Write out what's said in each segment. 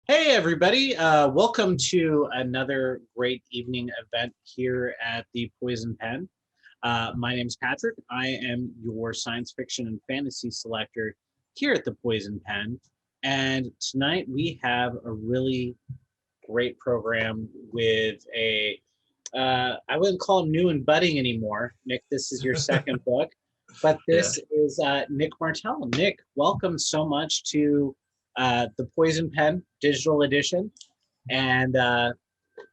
Hey, everybody. Welcome to another great evening event here at the Poison Pen. My name's Patrick. I am your science fiction and fantasy selector here at the Poison Pen. And tonight we have a really great program with I wouldn't call him new and budding anymore. Nick, this is your second book, but Yeah. this is Nick Martell. Nick, welcome so much to the Poison Pen digital edition. And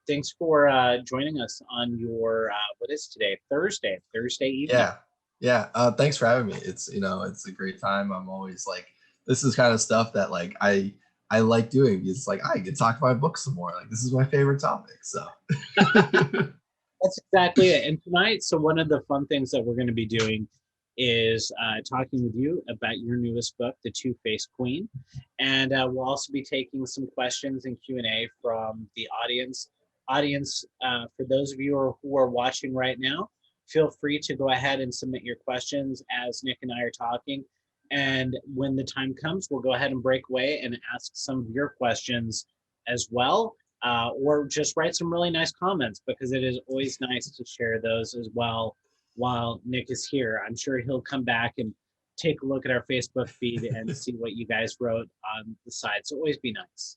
thanks for joining us on your, what is today? Thursday evening. Yeah. Yeah. Thanks for having me. It's a great time. I'm always like, this is kind of stuff that I like doing. It's like I can talk about books some more. Like this is my favorite topic. So That's exactly it. And tonight, so one of the fun things that we're going to be doing is talking with you about your newest book, The Two-Faced Queen, and we'll also be taking some questions and Q&A from the audience. For those of you who are watching right now, feel free to go ahead and submit your questions as Nick and I are talking. And when the time comes, we'll go ahead and break away and ask some of your questions as well, or just write some really nice comments because it is always nice to share those as well while Nick is here. I'm sure he'll come back and take a look at our Facebook feed and see what you guys wrote on the side. So always be nice.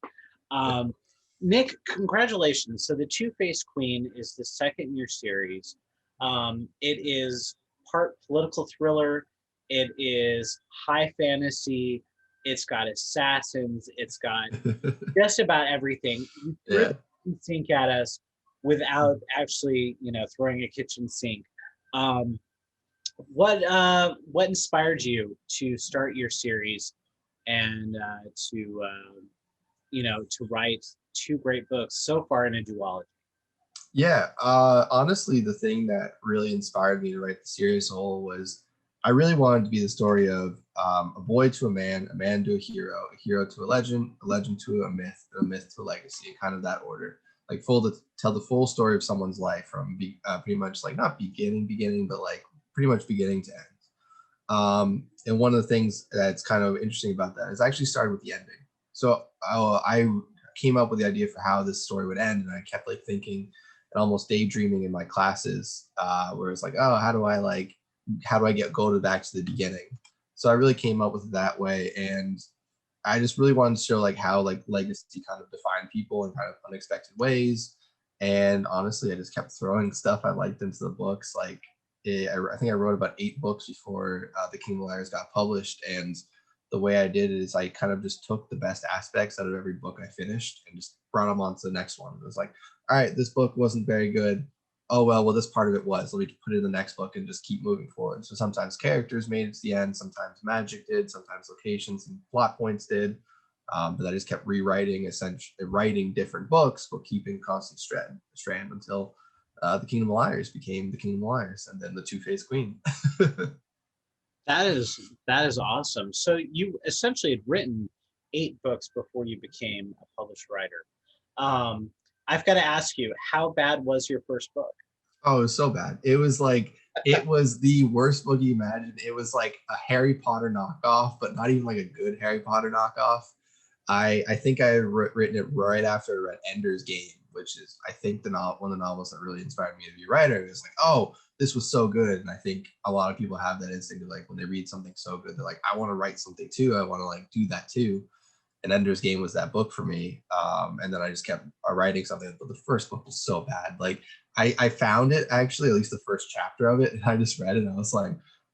Um, Nick, congratulations. So The Two-Faced Queen is the second in your series. It is part political thriller. It is high fantasy. It's got assassins. It's got just about everything. You threw the yeah. kitchen sink at us without actually, throwing a kitchen sink. Um, what inspired you to start your series and to write two great books so far in a duology? Yeah. Honestly, the thing that really inspired me to write the series whole was I really wanted to be the story of a boy to a man to a hero to a legend to a myth to a legacy, kind of that order. Like full to tell the full story of someone's life from pretty much like not beginning, but like pretty much beginning to end. And one of the things that's kind of interesting about that is I actually started with the ending. So I came up with the idea for how this story would end, and I kept like thinking and almost daydreaming in my classes, where it's like, oh, how do I get go to back to the beginning? So I really came up with it that way, and I just really wanted to show like how like legacy kind of defined people in kind of unexpected ways. And honestly, I just kept throwing stuff I liked into the books. I think I wrote about 8 books before The King of Liars got published, and the way I did it is I kind of just took the best aspects out of every book I finished and just brought them on to the next one. It was like, all right, this book wasn't very good. Oh well, this part of it was. Let me put it in the next book and just keep moving forward. So sometimes characters made it to the end, sometimes magic did, sometimes locations and plot points did. But I just kept rewriting, essentially writing different books, but keeping constant strand until the Kingdom of Liars became the Kingdom of Liars, and then the Two-Faced Queen. That is awesome. So you essentially had written 8 books before you became a published writer. Um, I've got to ask you, how bad was your first book? Oh, it was so bad. It was the worst book you imagine. It was like a Harry Potter knockoff, but not even like a good Harry Potter knockoff. I think I had written it right after I read Ender's Game, which is I think one of the novels that really inspired me to be a writer. It was like, oh, this was so good, and I think a lot of people have that instinct of like when they read something so good, they're like, I want to write something too. I want to like do that too. And Ender's Game was that book for me. And then I just kept writing something. But the first book was so bad. Like I found it actually, at least the first chapter of it, and I just read it and I was like,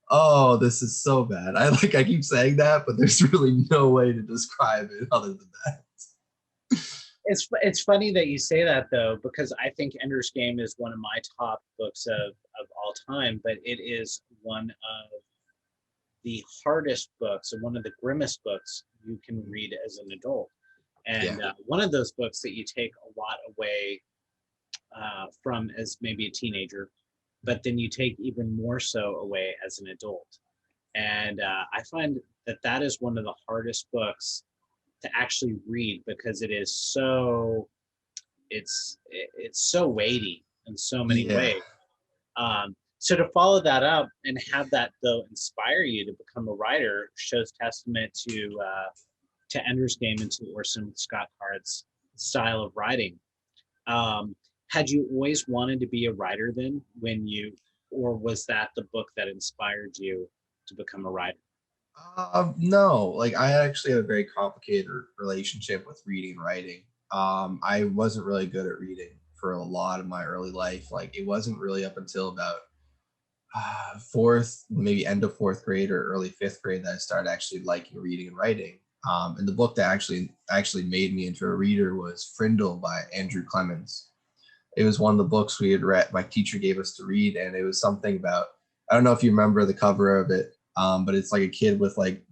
oh, this is so bad. I keep saying that, but there's really no way to describe it other than that. It's funny that you say that though, because I think Ender's Game is one of my top books of all time, but it is one of the hardest books and one of the grimmest books you can read as an adult. Yeah. And one of those books that you take a lot away from as maybe a teenager, but then you take even more so away as an adult. And I find that that is one of the hardest books to actually read because it is it's so weighty in so many Yeah. ways. So to follow that up and have that though inspire you to become a writer shows testament to Ender's Game and to Orson Scott Card's style of writing. Had you always wanted to be a writer then, or was that the book that inspired you to become a writer? No, like I actually had a very complicated relationship with reading and writing. I wasn't really good at reading for a lot of my early life. Like it wasn't really up until about fourth, maybe end of fourth grade or early fifth grade that I started actually liking reading and writing. And the book that actually made me into a reader was Frindle by Andrew Clemens. It was one of the books we had read, my teacher gave us to read, and it was something about, I don't know if you remember the cover of it, but it's like a kid with like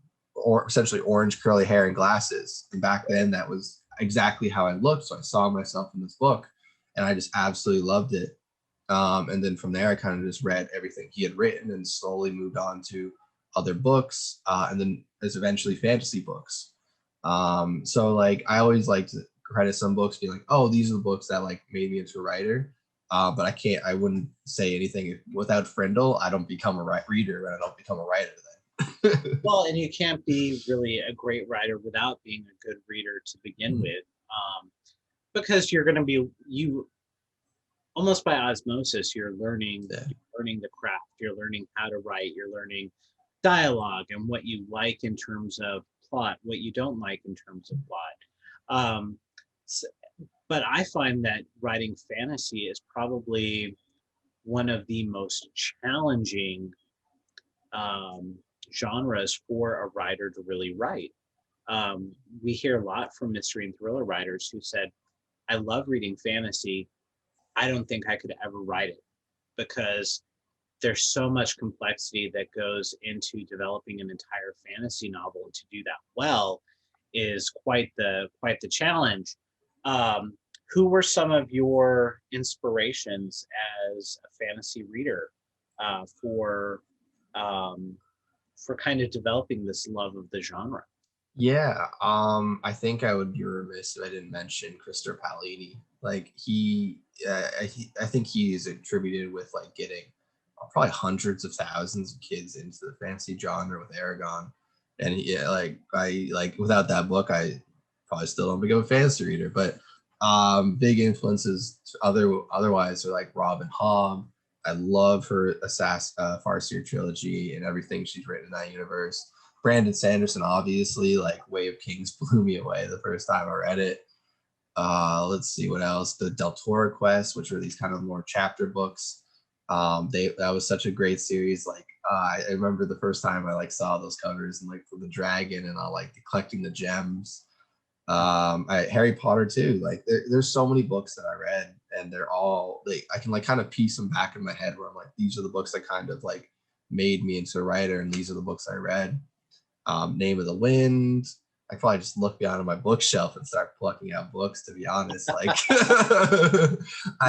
essentially orange curly hair and glasses. And back then that was exactly how I looked. So I saw myself in this book and I just absolutely loved it. And then from there, I kind of just read everything he had written and slowly moved on to other books. And then there's eventually fantasy books. So like I always like to credit some books being like, oh, these are the books that like made me into a writer. But I wouldn't say anything without Frindle. I don't become a reader, and I don't become a writer then. Well, and you can't be really a great writer without being a good reader to begin with, because you're going to be almost by osmosis. You're learning the craft. You're learning how to write. You're learning dialogue and what you like in terms of plot, what you don't like in terms of plot. But I find that writing fantasy is probably one of the most challenging genres for a writer to really write. We hear a lot from mystery and thriller writers who said, I love reading fantasy. I don't think I could ever write it because there's so much complexity that goes into developing an entire fantasy novel, and to do that well is quite the challenge. Who were some of your inspirations as a fantasy reader for kind of developing this love of the genre? Yeah, I think I would be remiss if I didn't mention Christopher Paolini. Like I think he is attributed with like getting probably hundreds of thousands of kids into the fantasy genre with Aragon, and yeah, like I like without that book, I probably still don't become a fantasy reader. But big influences otherwise are like Robin Hobb. I love her Farseer trilogy and everything she's written in that universe. Brandon Sanderson, obviously, like Way of Kings blew me away the first time I read it. Let's see what else. The Del Toro Quest, which were these kind of more chapter books. That was such a great series. Like I remember the first time I like saw those covers and like for the dragon and I like collecting the gems. Harry Potter too. Like there's so many books that I read, and they're all like I can like kind of piece them back in my head where I'm like, these are the books that kind of like made me into a writer, and these are the books I read. Name of the Wind. I probably just look beyond my bookshelf and start plucking out books. To be honest, like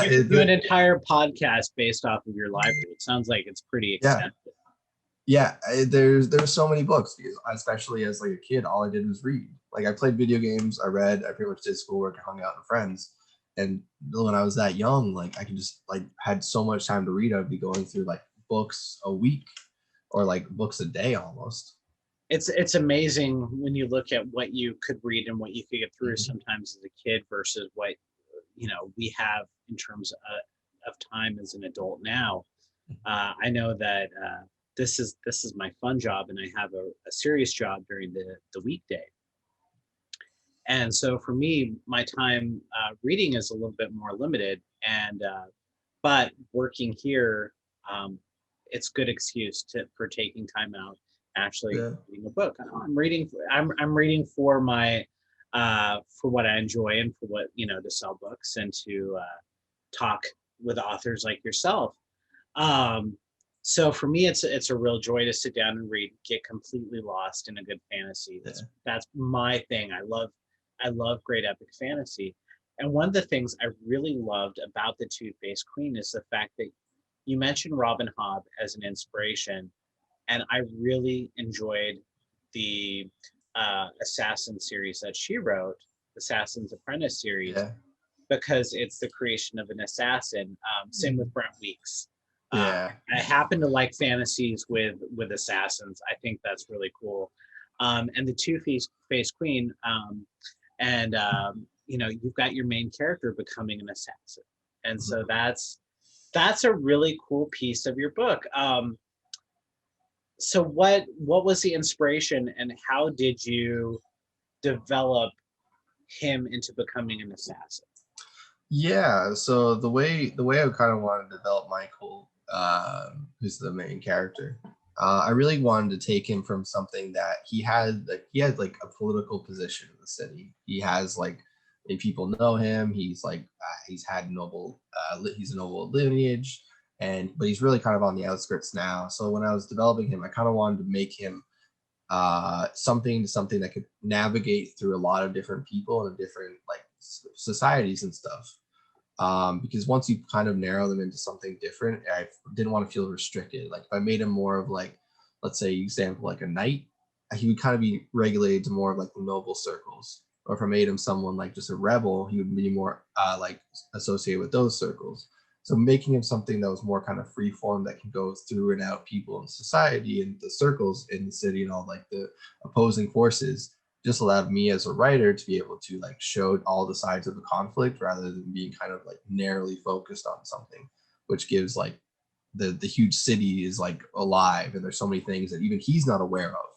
you do an entire podcast based off of your library. It sounds like it's pretty extensive. Yeah, there's so many books because especially as like a kid, all I did was read. Like I played video games, I read, I pretty much did schoolwork, I hung out with friends. And when I was that young, like I could just like had so much time to read. I'd be going through like books a week or like books a day almost. It's amazing when you look at what you could read and what you could get through sometimes as a kid versus what we have in terms of time as an adult now. I know that this is my fun job, and I have a serious job during the weekday. And so for me, my time reading is a little bit more limited, and but working here, it's good excuse for taking time out, actually reading a book. I'm reading for my for what I enjoy and for what to sell books and to talk with authors like yourself. So for me, it's a real joy to sit down and read, get completely lost in a good fantasy. That's my thing. I love great epic fantasy. And one of the things I really loved about the Two-Faced Queen is the fact that you mentioned Robin Hobb as an inspiration, and I really enjoyed the Assassin series that she wrote, Assassin's Apprentice series, because it's the creation of an assassin. Same with Brent Weeks. I happen to like fantasies with assassins. I think that's really cool. and the two-faced queen, and you've got your main character becoming an assassin, and so that's a really cool piece of your book. So what was the inspiration, and how did you develop him into becoming an assassin? Yeah, so the way I kind of wanted to develop Michael, who's the main character, I really wanted to take him from something that he had like a political position in the city. He has like, if people know him, he's had he's a noble lineage, but he's really kind of on the outskirts now. So when I was developing him, I kind of wanted to make him something that could navigate through a lot of different people and different like societies and stuff, because once you kind of narrow them into something different, I didn't want to feel restricted. Like if I made him more of like, let's say example, like a knight, he would kind of be regulated to more of like the noble circles. Or if I made him someone like just a rebel, he would be more like associated with those circles. So making him something that was more kind of free form, that can go through and out people in society and the circles in the city and all like the opposing forces, just allowed me as a writer to be able to like show all the sides of the conflict rather than being kind of like narrowly focused on something, which gives like the huge city is like alive and there's so many things that even he's not aware of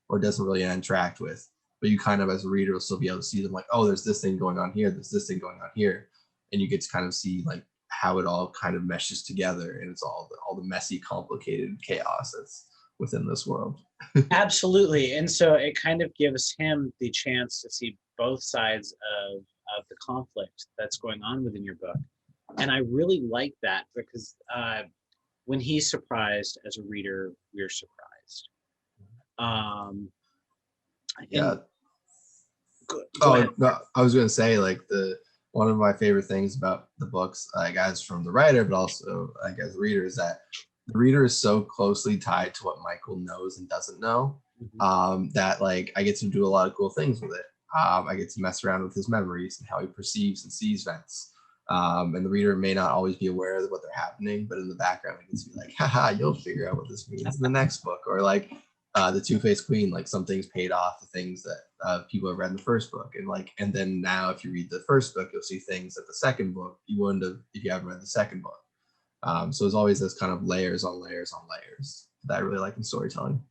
or doesn't really interact with, but you kind of as a reader will still be able to see them like, oh, there's this thing going on here, there's this thing going on here, and you get to kind of see like how it all kind of meshes together, and it's all the messy complicated chaos that's within this world. Absolutely. And so it kind of gives him the chance to see both sides of the conflict that's going on within your book. And I really like that because when he's surprised as a reader, we're surprised. Um, Yeah. go ahead. No, I was going to say like the one of my favorite things about the books, like as from the writer, but also like as a reader, is that the reader is so closely tied to what Michael knows and doesn't know, that like I get to do a lot of cool things with it. I get to mess around with his memories and how he perceives and sees events. And the reader may not always be aware of what they're happening, but in the background, I can be like, haha, you'll figure out what this means in the next book. Or like the Two-Faced Queen, like some things paid off the things that people have read in the first book. And then now if you read the first book, you'll see things that the second book you wouldn't have if you haven't read the second book. So there's always this kind of layers on layers on layers that I really like in storytelling.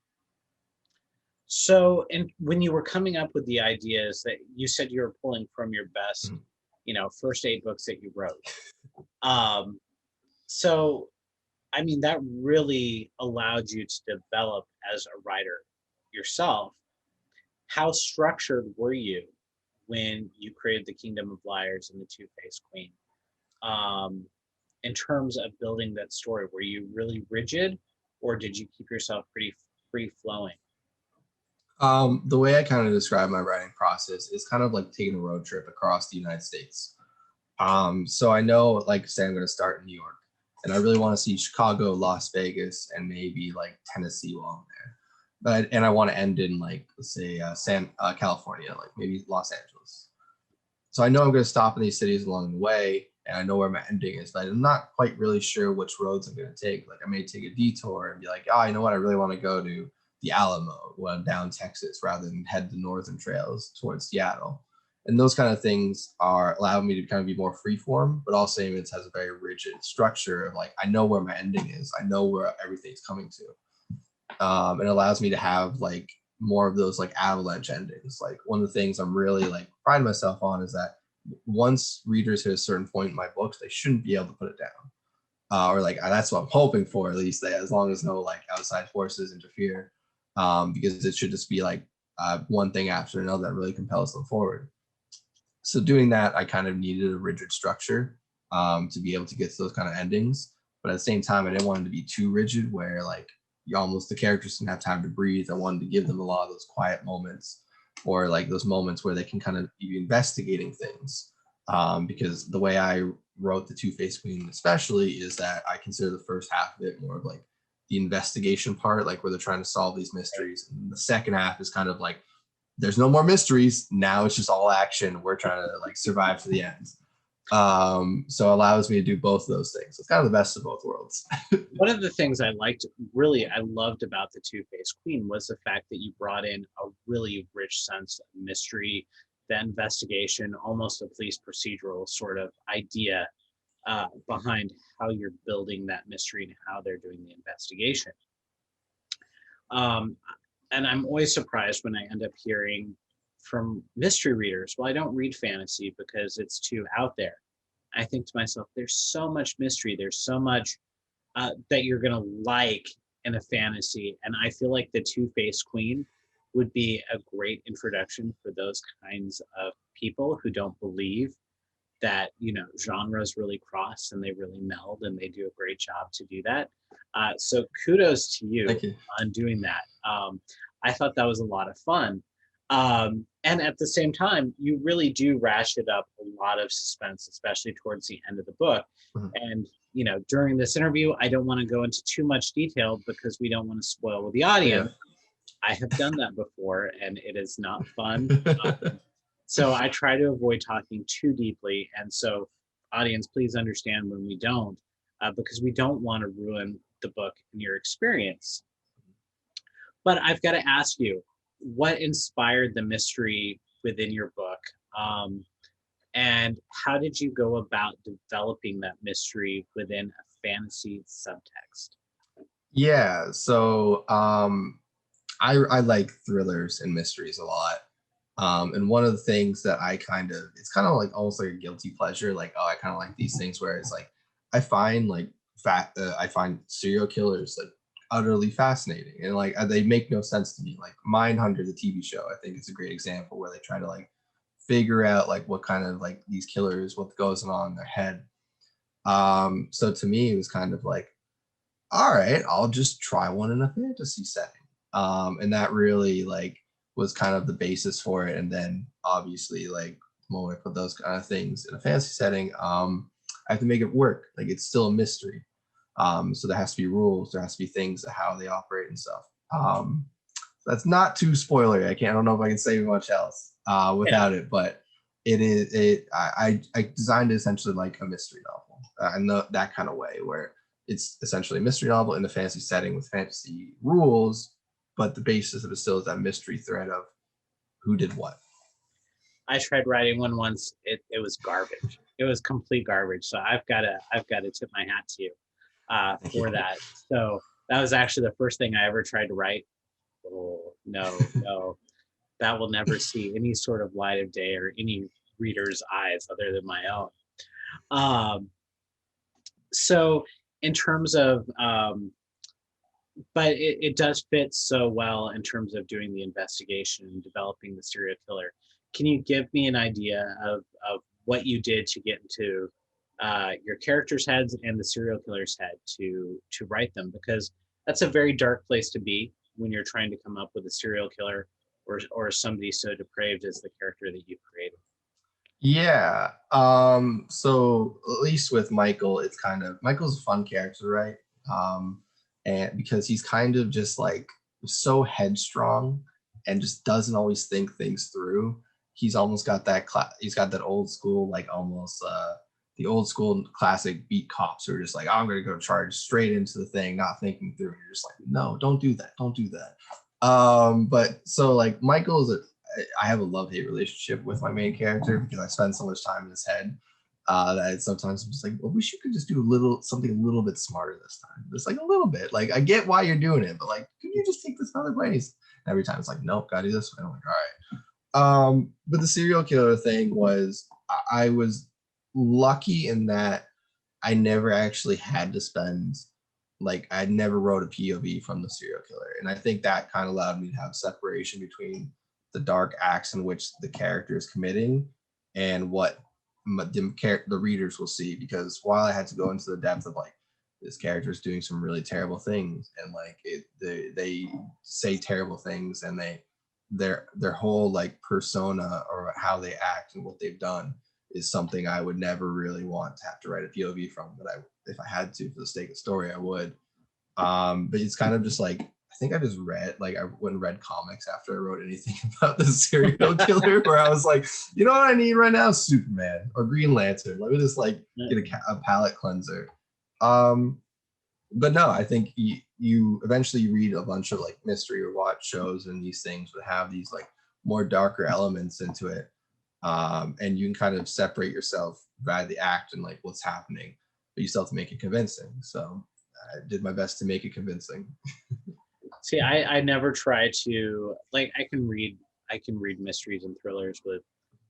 So, and when you were coming up with the ideas that you said you were pulling from your best, first 8 books that you wrote. So, I mean, that really allowed you to develop as a writer yourself. How structured were you when you created the Kingdom of Liars and the Two-Faced Queen? In terms of building that story, were you really rigid, or did you keep yourself pretty free flowing? The way I kind of describe my writing process is kind of like taking a road trip across the United States. So I know, like, say I'm going to start in New York, and I really want to see Chicago, Las Vegas, and maybe like Tennessee while I'm there. And I want to end in like, let's say, California, like maybe Los Angeles. So I know I'm going to stop in these cities along the way, and I know where my ending is, but I'm not quite really sure which roads I'm going to take. Like I may take a detour and be like, oh, you know what? I really want to go to the Alamo when I'm down Texas rather than head the northern trails towards Seattle. And those kind of things are allow me to kind of be more freeform, but also it has a very rigid structure of like, I know where my ending is. I know where everything's coming to. It allows me to have like more of those like avalanche endings. Like one of the things I'm really like pride myself on is that once readers hit a certain point in my books, they shouldn't be able to put it down. Or like that's what I'm hoping for, at least, as long as no like outside forces interfere, because it should just be like one thing after another that really compels them forward. So doing that, I kind of needed a rigid structure to be able to get to those kind of endings, but at the same time I didn't want it to be too rigid where like the characters didn't have time to breathe. I wanted to give them a lot of those quiet moments, or like those moments where they can kind of be investigating things, because the way I wrote the Two-Faced Queen especially is that I consider the first half of it more of like the investigation part, like where they're trying to solve these mysteries, and the second half is kind of like there's no more mysteries now, it's just all action, we're trying to like survive to the end. So it allows me to do both of those things. It's kind of the best of both worlds. One of the things I loved about the Two-Faced Queen was the fact that you brought in a really rich sense of mystery, the investigation, almost a police procedural sort of idea behind how you're building that mystery and how they're doing the investigation. Um, and I'm always surprised when I end up hearing from mystery readers, well, I don't read fantasy because it's too out there. I think to myself, there's so much mystery, there's so much that you're going to like in a fantasy. And I feel like the Two-Faced Queen would be a great introduction for those kinds of people who don't believe that, you know, genres really cross and they really meld, and they do a great job to do that. So kudos to you Thank you. on doing that. I thought that was a lot of fun. And at the same time, you really do ratchet up a lot of suspense, especially towards the end of the book. Mm-hmm. And, you know, during this interview, I don't want to go into too much detail because we don't want to spoil with the audience. Yeah. I have done that before, and it is not fun. So I try to avoid talking too deeply. And so, audience, please understand when we don't, because we don't want to ruin the book and your experience. But I've got to ask you, what inspired the mystery within your book? And how did you go about developing that mystery within a fantasy subtext? Yeah, so I like thrillers and mysteries a lot. And one of the things that it's kind of like almost like a guilty pleasure. Like, oh, I kind of like these things where it's like, I find like I find serial killers like utterly fascinating, and like they make no sense to me. Like Mindhunter, the TV show, I think it's a great example where they try to like figure out like what kind of like these killers, what goes on in their head. So to me, it was kind of like, all right, I'll just try one in a fantasy setting. And that really like was kind of the basis for it. And then obviously like when I put those kind of things in a fantasy setting, I have to make it work. Like it's still a mystery. So there has to be rules, there has to be things of how they operate and stuff. That's not too spoilery. I don't know if I can say much else without it, but I designed it essentially like a mystery novel in that kind of way where it's essentially a mystery novel in a fantasy setting with fantasy rules, but the basis of it still is that mystery thread of who did what. I tried writing one once. It was garbage. It was complete garbage. So I've got to tip my hat to you for that. So that was actually the first thing I ever tried to write. Oh no, that will never see any sort of light of day or any reader's eyes other than my own. So in terms of but it does fit so well in terms of doing the investigation and developing the serial killer. Can you give me an idea of what you did to get into your characters' heads and the serial killer's head to write them? Because that's a very dark place to be when you're trying to come up with a serial killer or somebody so depraved as the character that you created. Yeah. So at least with Michael, it's kind of Michael's a fun character, right? And because he's kind of just like so headstrong and just doesn't always think things through. He's almost got that he's got that old school, like almost the old school classic beat cops who are just like, oh, I'm gonna go charge straight into the thing, not thinking through. And you're just like, no, don't do that. Don't do that. But so like Michael is I have a love-hate relationship with my main character because I spend so much time in his head that sometimes I'm just like, well, wish you could just do something a little bit smarter this time. Just like a little bit. Like I get why you're doing it, but like, can you just take this other ways? And every time it's like, nope, gotta do this way. I'm like, all right. But the serial killer thing was I was lucky in that I never actually had to spend like I never wrote a POV from the serial killer. And I think that kind of allowed me to have separation between the dark acts in which the character is committing and what the readers will see. Because while I had to go into the depth of like this character is doing some really terrible things and like they say terrible things and their whole like persona or how they act and what they've done is something I would never really want to have to write a POV from. But if I had to for the sake of story, I would. But it's kind of just like I think I just read, like, I went and read comics after I wrote anything about the serial killer, where I was like, you know what I need right now? Superman or Green Lantern. Let me just like get a palate cleanser. But no, I think you eventually read a bunch of like mystery or watch shows, and these things would have these like more darker elements into it. And you can kind of separate yourself by the act and like what's happening, but you still have to make it convincing. So I did my best to make it convincing. See, I never try to, like, I can read mysteries and thrillers with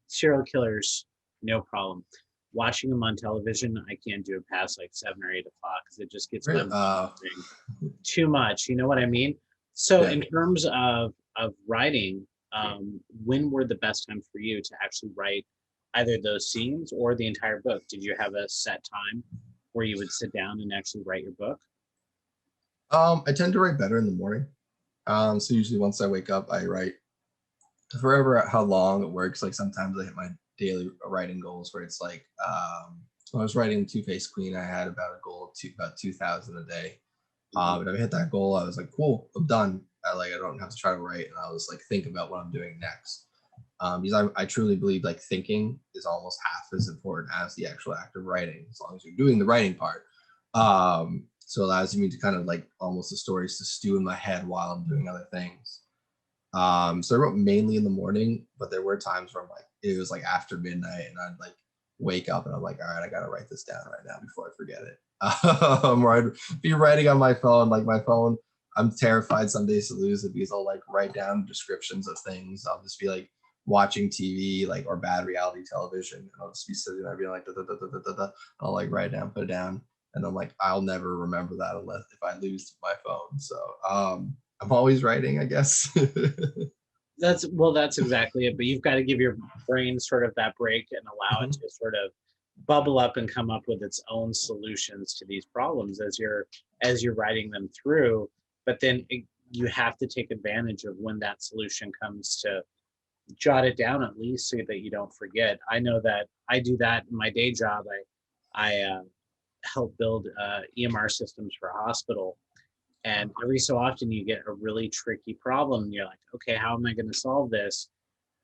serial killers, no problem. Watching them on television, I can't do it past like 7 or 8 o'clock because it just gets too much. You know what I mean? So Yeah. in terms of writing, when were the best times for you to actually write either those scenes or the entire book? Did you have a set time where you would sit down and actually write your book? I tend to write better in the morning. So usually once I wake up, I write forever how long it works. Like sometimes I hit my daily writing goals where it's like, when I was writing Two-Faced Queen, I had about a goal of about 2,000 a day. And if I hit that goal, I was like, cool, I'm done. I don't have to try to write, and I was like, think about what I'm doing next. Because I truly believe like thinking is almost half as important as the actual act of writing, as long as you're doing the writing part. So it allows me to kind of like almost the stories to stew in my head while I'm doing other things. So I wrote mainly in the morning, but there were times where I'm like, it was like after midnight, and I'd like wake up and I'm like, all right, I gotta write this down right now before I forget it. Or I'd be writing on my phone, like my phone. I'm terrified some days to lose it because I'll like write down descriptions of things. I'll just be like watching TV, like, or bad reality television, and I'll just be sitting there being like, da, da, da, da, da, da. I'll like write down, put it down, and I'm like, I'll never remember that unless if I lose my phone. So I'm always writing, I guess. That's exactly it. But you've got to give your brain sort of that break and allow it to sort of bubble up and come up with its own solutions to these problems as you're writing them through. But then you have to take advantage of when that solution comes to jot it down at least so that you don't forget. I know that I do that in my day job. I help build EMR systems for a hospital. And every so often you get a really tricky problem and you're like, okay, how am I going to solve this?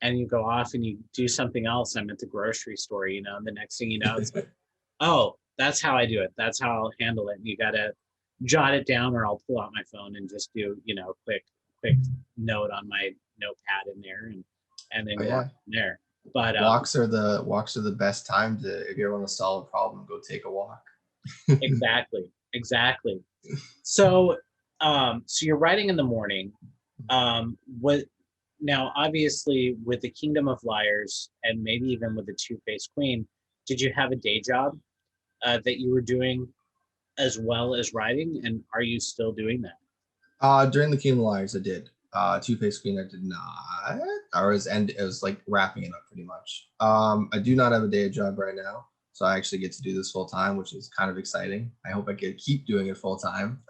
And you go off and you do something else. I'm at the grocery store, and the next thing you know, it's like, oh, that's how I do it. That's how I'll handle it. And you got to jot it down, or I'll pull out my phone and just do, quick note on my notepad in there and then go on from there. But walks are the best time to, if you ever want to solve a problem, go take a walk. Exactly. So you're writing in the morning. Now, obviously, with the Kingdom of Liars and maybe even with the Two-Faced Queen, did you have a day job that you were doing as well as writing? And are you still doing that? During the Kingdom of Liars, I did. Two-Faced Queen, I did not. It was like wrapping it up pretty much. I do not have a day job right now, so I actually get to do this full time, which is kind of exciting. I hope I can keep doing it full time.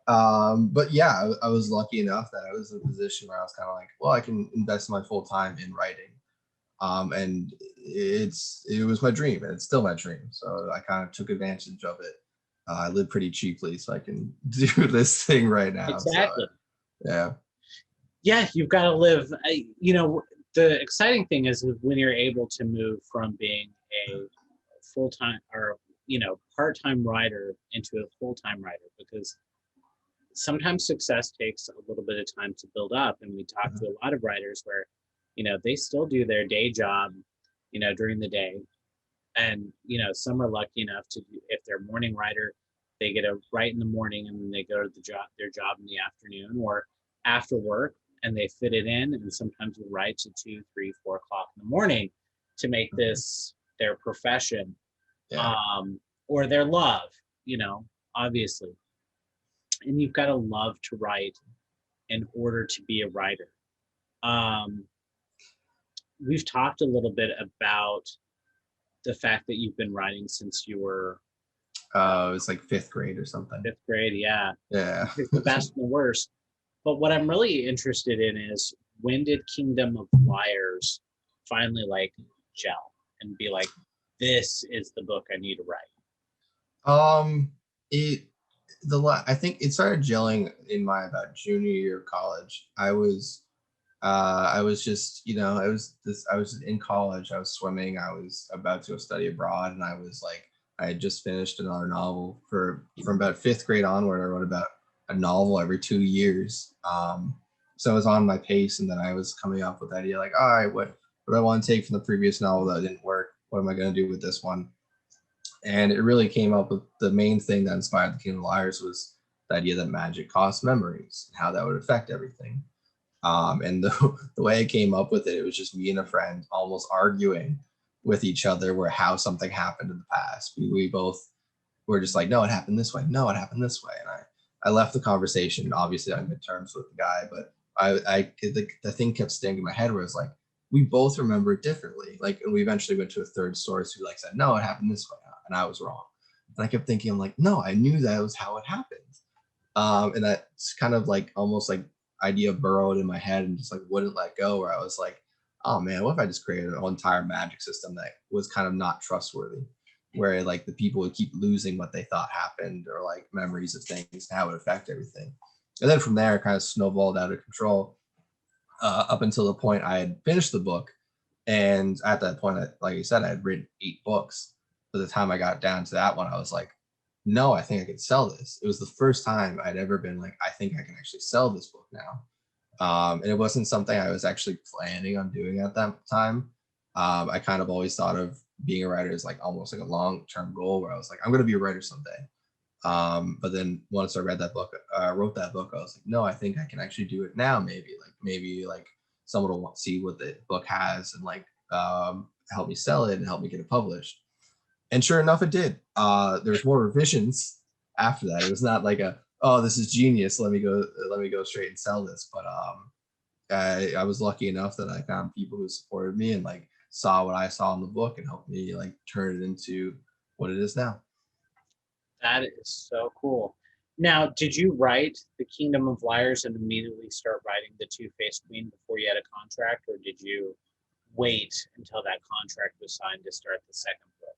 But yeah, I was lucky enough that I was in a position where I was kind of like, well, I can invest my full time in writing. And it was my dream, and it's still my dream. So I kind of took advantage of it. I live pretty cheaply, so I can do this thing right now. Exactly. So, yeah, you've got to live. The exciting thing is when you're able to move from being a full-time or part-time writer into a full-time writer, because sometimes success takes a little bit of time to build up. And we talk to a lot of writers where they still do their day job during the day, and some are lucky enough to, if they're a morning writer, they get to write in the morning and then they go to their job in the afternoon or after work, and they fit it in, and sometimes we write to 2, 3, 4 o'clock in the morning to make this their profession. Or their love, obviously. And you've got to love to write in order to be a writer. We've talked a little bit about the fact that you've been writing since you were it was like 5th grade or something. 5th grade, yeah. Yeah. The best and the worst. But what I'm really interested in is, when did Kingdom of Liars finally like gel and be like, this is the book I need to write? It I think it started gelling in my about junior year of college. I was just, I was in college. I was swimming. I was about to go study abroad, and I had just finished another novel from about fifth grade onward. I wrote about a novel every 2 years. So I was on my pace, and then I was coming up with the idea like, all right, what do I want to take from the previous novel that didn't work? What am I going to do with this one? And it really came up with the main thing that inspired the King of Liars was the idea that magic costs memories and how that would affect everything. And the way I came up with it, it was just me and a friend almost arguing with each other where how something happened in the past. We both were just like, no, it happened this way. No, it happened this way. And I left the conversation obviously on good terms with the guy, but the thing kept staying in my head where it's like, we both remember it differently. Like, and we eventually went to a third source who like said, no, it happened this way. And I was wrong. And I kept thinking, I'm like, no, I knew that was how it happened. And that's kind of like almost like idea burrowed in my head and just like wouldn't let go, where I was like, oh man, what if I just created an entire magic system that was kind of not trustworthy, where like the people would keep losing what they thought happened or like memories of things and how it would affect everything. And then from there, it kind of snowballed out of control up until the point I had finished the book. And at that point, like I said, I had written 8 books. By the time I got down to that one, I was like, no, I think I could sell this. It was the first time I'd ever been like, I think I can actually sell this book now. And it wasn't something I was actually planning on doing at that time. I kind of always thought of being a writer as like almost like a long-term goal where I was like, I'm going to be a writer someday. But then once I wrote that book, I was like, no, I think I can actually do it now. Maybe like someone will want to see what the book has and like help me sell it and help me get it published. And sure enough, it did. There's more revisions after that. It was not like oh, this is genius. Let me go straight and sell this. But I was lucky enough that I found people who supported me and like saw what I saw in the book and helped me like turn it into what it is now. That is so cool. Now, did you write The Kingdom of Liars and immediately start writing The Two-Faced Queen before you had a contract, or did you wait until that contract was signed to start the second book?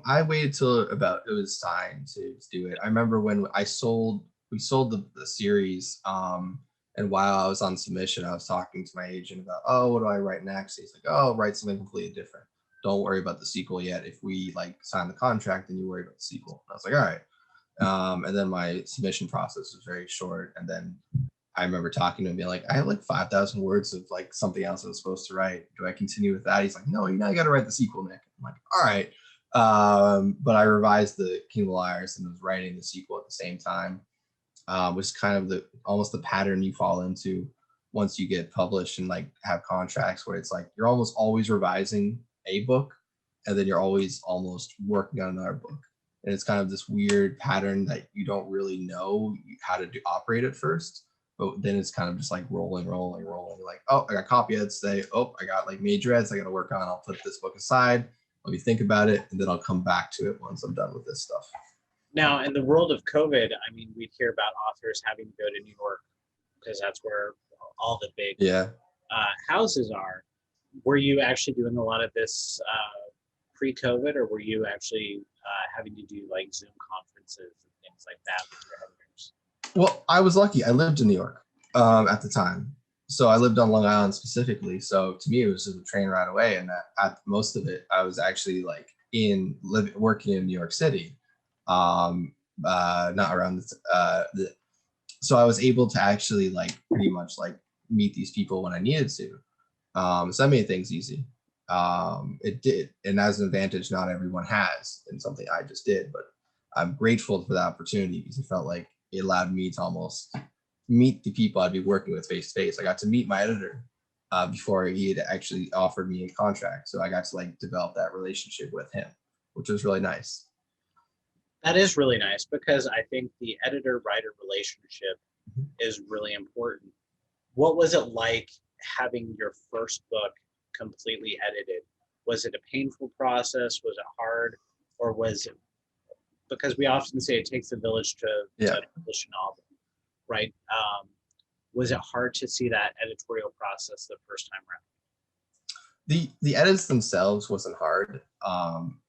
I waited till about it was time to do it. I remember when we sold the series. And while I was on submission, I was talking to my agent about, oh, what do I write next? He's like, oh, write something completely different. Don't worry about the sequel yet. If we like sign the contract, then you worry about the sequel. And I was like, all right. And then my submission process was very short. And then I remember talking to him, being like, I have like 5,000 words of like something else I was supposed to write. Do I continue with that? He's like, no, you got to write the sequel, Nick. I'm like, all right. But I revised the King of Liars and was writing the sequel at the same time, was kind of almost the pattern you fall into once you get published and like have contracts where it's like you're almost always revising a book and then you're always almost working on another book. And it's kind of this weird pattern that you don't really know how to operate at first. But then it's kind of just like rolling. Like, oh, I got copy edits today. Oh, I got like major edits I got to work on. I'll put this book aside. Let me think about it, and then I'll come back to it once I'm done with this stuff. Now, in the world of COVID, I mean, we'd hear about authors having to go to New York because that's where all the big houses are. Were you actually doing a lot of this pre-COVID, or were you actually having to do like Zoom conferences and things like that with your editors? Well, I was lucky. I lived in New York at the time. So I lived on Long Island specifically. So to me, it was just a train ride away. And at most of it, I was actually like working in New York City, not around so I was able to actually like pretty much like meet these people when I needed to. So that made things easy. It did. And that's an advantage not everyone has, and something I just did. But I'm grateful for the opportunity because it felt like it allowed me to almost meet the people I'd be working with face to face. I got to meet my editor before he had actually offered me a contract. So I got to like develop that relationship with him, which was really nice. That is really nice because I think the editor-writer relationship is really important. What was it like having your first book completely edited? Was it a painful process? Was it hard? Or was it, because we often say it takes a village to publish a novel, right? Was it hard to see that editorial process the first time around? The edits themselves wasn't hard.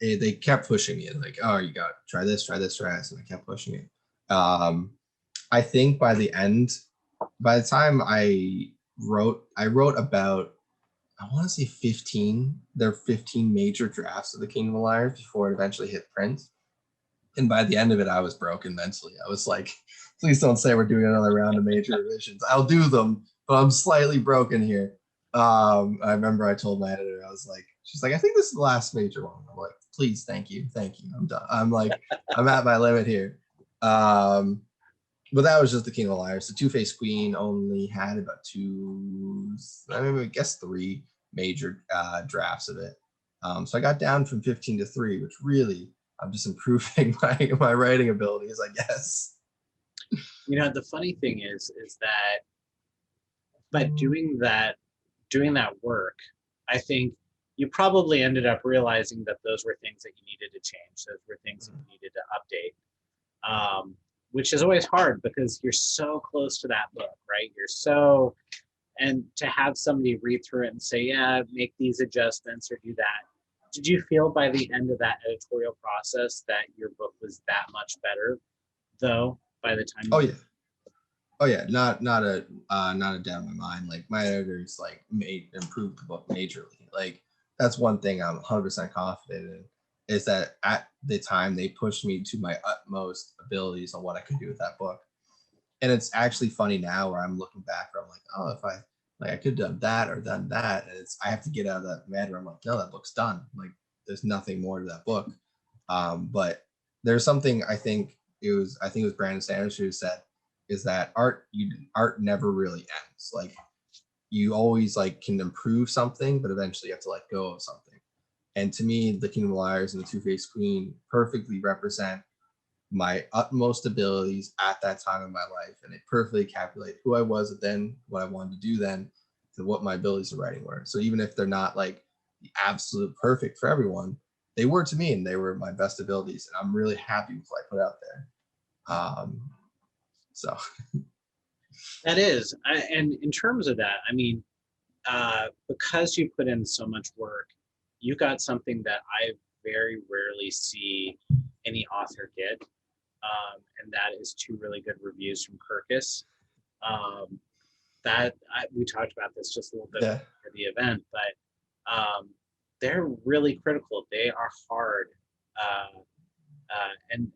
They kept pushing me like, oh, you got try this, try this, try this, and I kept pushing it. I think by the time I wrote about, I want to say 15. There are 15 major drafts of the Kingdom of Liars before it eventually hit print. And by the end of it, I was broken mentally. I was like, please don't say we're doing another round of major revisions. I'll do them, but I'm slightly broken here. I remember I told my editor, I was like, she's like, I think this is the last major one. I'm like, please, thank you. I'm done. I'm like, I'm at my limit here. But that was just the King of Liars. The Two-Faced Queen only had about I guess 3 major drafts of it. So I got down from 15 to 3, which really, I'm just improving my writing abilities, I guess. The funny thing is that by doing that work, I think you probably ended up realizing that those were things that you needed to change. Those were things that you needed to update, which is always hard because you're so close to that book, right? And to have somebody read through it and say, yeah, make these adjustments or do that. Did you feel by the end of that editorial process that your book was that much better, though, by the time? Oh yeah, not a doubt in my mind. Like, my editors like improved the book majorly. Like, that's one thing I'm 100% confident in, is that at the time they pushed me to my utmost abilities on what I could do with that book. And it's actually funny now where I'm looking back where I'm like, oh, if I could have done that or done that, and I have to get out of that matter. I'm like, no, that book's done. Like, there's nothing more to that book. But there's something, I think it was Brandon Sanders who said, is that art never really ends. Like, you always like can improve something, but eventually you have to let go of something. And to me, the Kingdom of Liars and the Two-Faced Queen perfectly represent my utmost abilities at that time in my life, and it perfectly encapsulate who I was then, what I wanted to do then, to what my abilities of writing were. So even if they're not like the absolute perfect for everyone, they were to me, and they were my best abilities, and I'm really happy with what I put out there. So that is, and in terms of that, I mean, because you put in so much work, you got something that I very rarely see any author get. And that is 2 really good reviews from Kirkus. We talked about this just a little bit for the event, but they're really critical. They are hard, and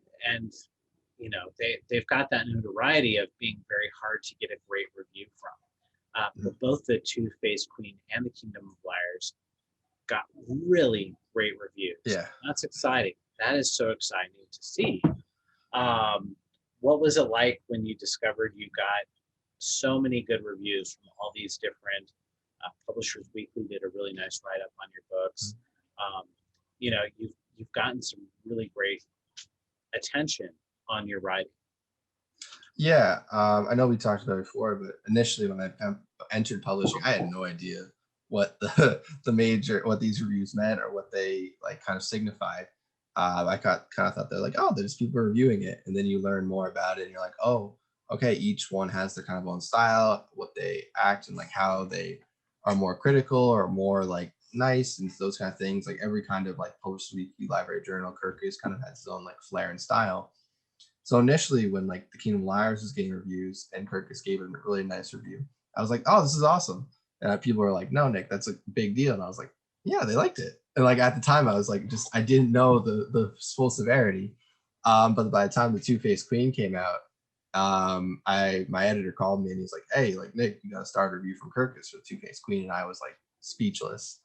they've got that notoriety of being very hard to get a great review from. But both the Two-Faced Queen and the Kingdom of Liars got really great reviews. Yeah, that's exciting. That is so exciting to see. What was it like when you discovered you got so many good reviews from all these different Publishers Weekly did a really nice write-up on your books. You've gotten some really great attention on your writing. Yeah, I know we talked about it before, but initially when I entered publishing, I had no idea what what these reviews meant or what they like kind of signified. I kind of thought they're like, oh, there's people reviewing it, and then you learn more about it, and you're like, oh, okay, each one has their kind of own style, what they act, and like how they are more critical or more like nice and those kind of things. Like, every kind of like Publishers Weekly, Library Journal, Kirkus kind of has its own like flair and style. So initially, when like the Kingdom of Liars was getting reviews and Kirkus gave it a really nice review, I was like, oh, this is awesome. And people were like, no, Nick, that's a big deal. And I was like, yeah, they liked it. And like at the time, I was like, I didn't know the full severity. But by the time the Two-Faced Queen came out, my editor called me and he's like, hey, like, Nick, you got to start a review from Kirkus for the Two-Faced Queen. And I was like speechless.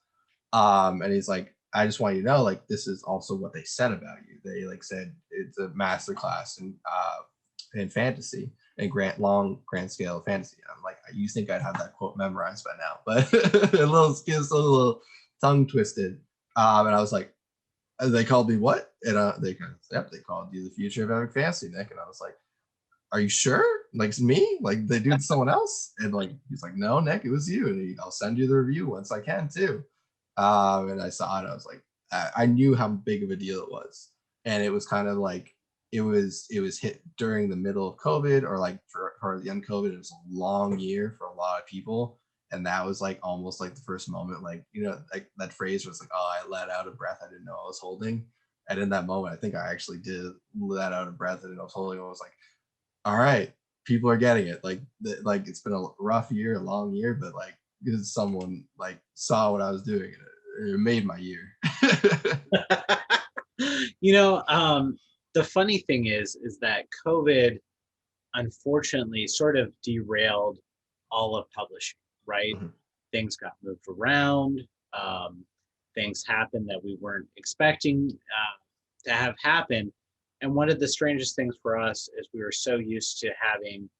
And he's like, I just want you to know, like, this is also what they said about you. They like said it's a masterclass in fantasy and grand scale fantasy. I'm like, you think I'd have that quote memorized by now, but a little tongue twisted. And I was like, they called me what? And they called you the future of epic fantasy, Nick. And I was like, are you sure? Like, it's me? Like, they do it to someone else? And like, he's like, no, Nick, it was you. And I'll send you the review once I can too. And I saw it. I was like, I knew how big of a deal it was, and it was kind of like it was hit during the middle of COVID, or like for the end of COVID. It was a long year for a lot of people, And that was like almost like the first moment, like, you know, like that phrase was like, oh, I let out a breath I didn't know I was holding. And in that moment, I think I actually did let out a breath I didn't know I was holding. I was like, all right, people are getting it. Like, like it's been a rough year, a long year, but like someone like saw what I was doing, and it made my year. You know, the funny thing is that COVID unfortunately sort of derailed all of publishing, right? Mhm. Things got moved around. Um, Things happened that we weren't expecting to have happen. And one of the strangest things for us is we were so used to having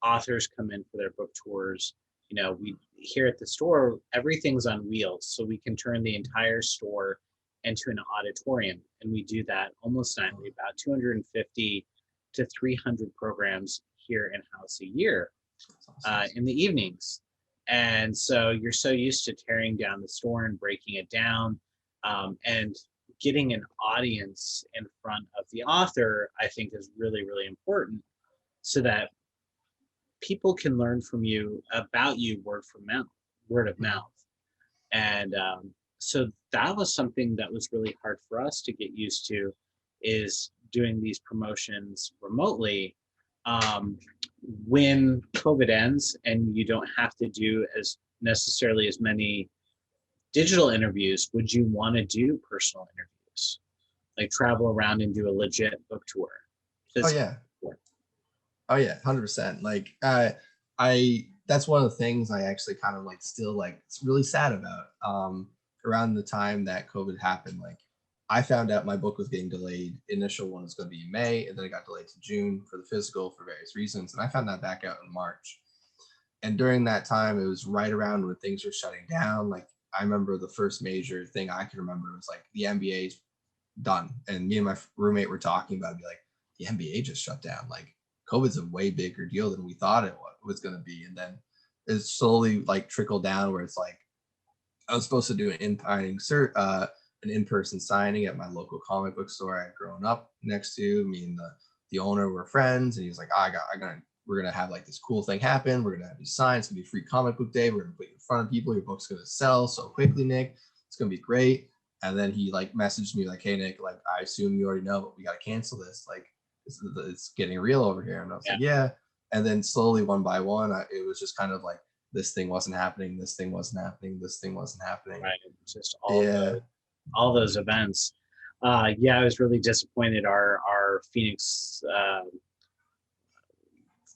authors come in for their book tours. You know, we here at the store, everything's on wheels, so we can turn the entire store into an auditorium, and we do that almost nightly, about 250 to 300 programs here in house a year Awesome. in the evenings. And so you're so used to tearing down the store and breaking it down, and getting an audience in front of the author, I think is really, really important so that people can learn from you about you word of Mhm. mouth. And so that was something that was really hard for us to get used to, is doing these promotions remotely. um, when COVID ends and you don't have to do as necessarily as many digital interviews, would you want to do personal interviews, like travel around and do a legit book tour, Oh physical yeah. tour? Oh yeah, 100%. Like I that's one of the things I actually kind of like still like it's really sad about. Around the time that COVID happened, like I found out my book was getting delayed. Initial one was going to be in May, and then it got delayed to June for the physical for various reasons. And I found that back out in March. And during that time, it was right around when things were shutting down. Like I remember the first major thing I can remember was like the NBA's done. And me and my roommate were talking about it, be like, the NBA just shut down. Like COVID's a way bigger deal than we thought it was going to be. And then it slowly like trickled down where it's like, I was supposed to do an in-person signing at my local comic book store I had grown up next to. Me and the owner were friends, and he was like, we're gonna have like this cool thing happen. We're gonna have these signs. It's gonna be free comic book day. We're gonna put you in front of people. Your book's gonna sell so quickly, Nick. It's gonna be great. And then he like messaged me like, hey Nick, like I assume you already know, but we gotta cancel this. Like it's getting real over here. And I was Yeah, like, yeah. And then slowly, one by one, it was just kind of like this thing wasn't happening. This thing wasn't happening. This thing wasn't happening. right. Just Yeah. all those events. Yeah, I was really disappointed. Our Phoenix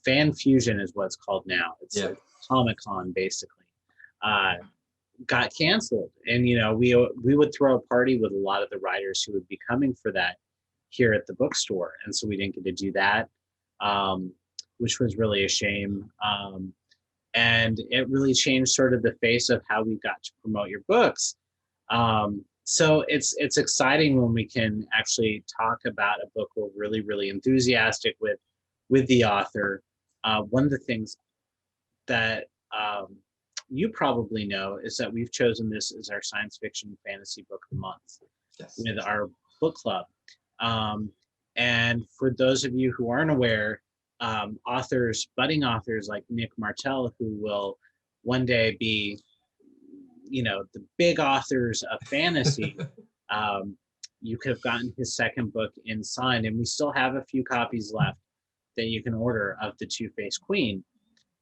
Fan Fusion is what it's called now. It's Yeah. a Comic Con basically. Uh, got canceled, and you know we would throw a party with a lot of the writers who would be coming for that here at the bookstore, and so we didn't get to do that, um, which was really a shame. And it really changed sort of the face of how we got to promote your books. So it's exciting when we can actually talk about a book we're really really enthusiastic with the author. One of the things that you probably know is that we've chosen this as our science fiction fantasy book of the month Yes. with our book club. Um, and for those of you who aren't aware, budding authors like Nick Martell, who will one day be, you know, the big authors of fantasy, um, you could have gotten his second book in signed, and we still have a few copies left that you can order of the Two-Faced Queen.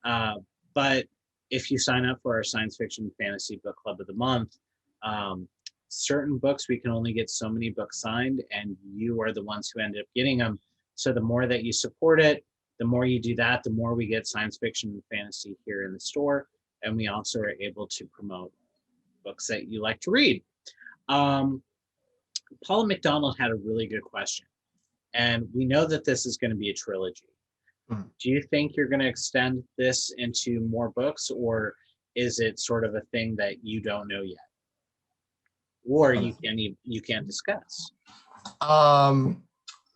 Uh, but if you sign up for our science fiction fantasy book club of the month, um, certain books we can only get so many books signed, and you are the ones who end up getting them. So the more that you support it, the more you do that, the more we get science fiction and fantasy here in the store, and we also are able to promote books that you like to read. Um, Paula McDonald had a really good question, and we know that this is going to be a trilogy. Mhm. Do you think you're going to extend this into more books, or is it sort of a thing that you don't know yet, or you can't discuss? Um,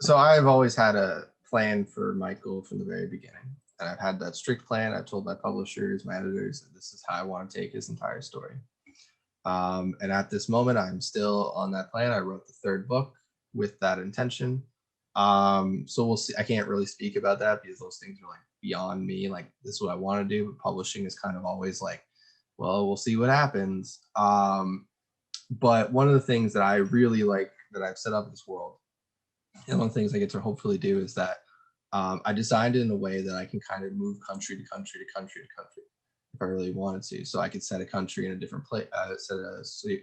so I've always had a plan for Michael from the very beginning. And I've had that strict plan. I've told my publishers, my editors, that this is how I want to take his entire story. And at this moment, I'm still on that plan. I wrote the third book with that intention. So we'll see. I can't really speak about that because those things are like beyond me. Like this is what I want to do. But publishing is kind of always like well, we'll see what happens. But one of the things that I really like that I've set up in this world, and one of the things I get to hopefully do, is that I designed it in a way that I can kind of move country to country to country to country if I really wanted to. So I could set a country in a different place, set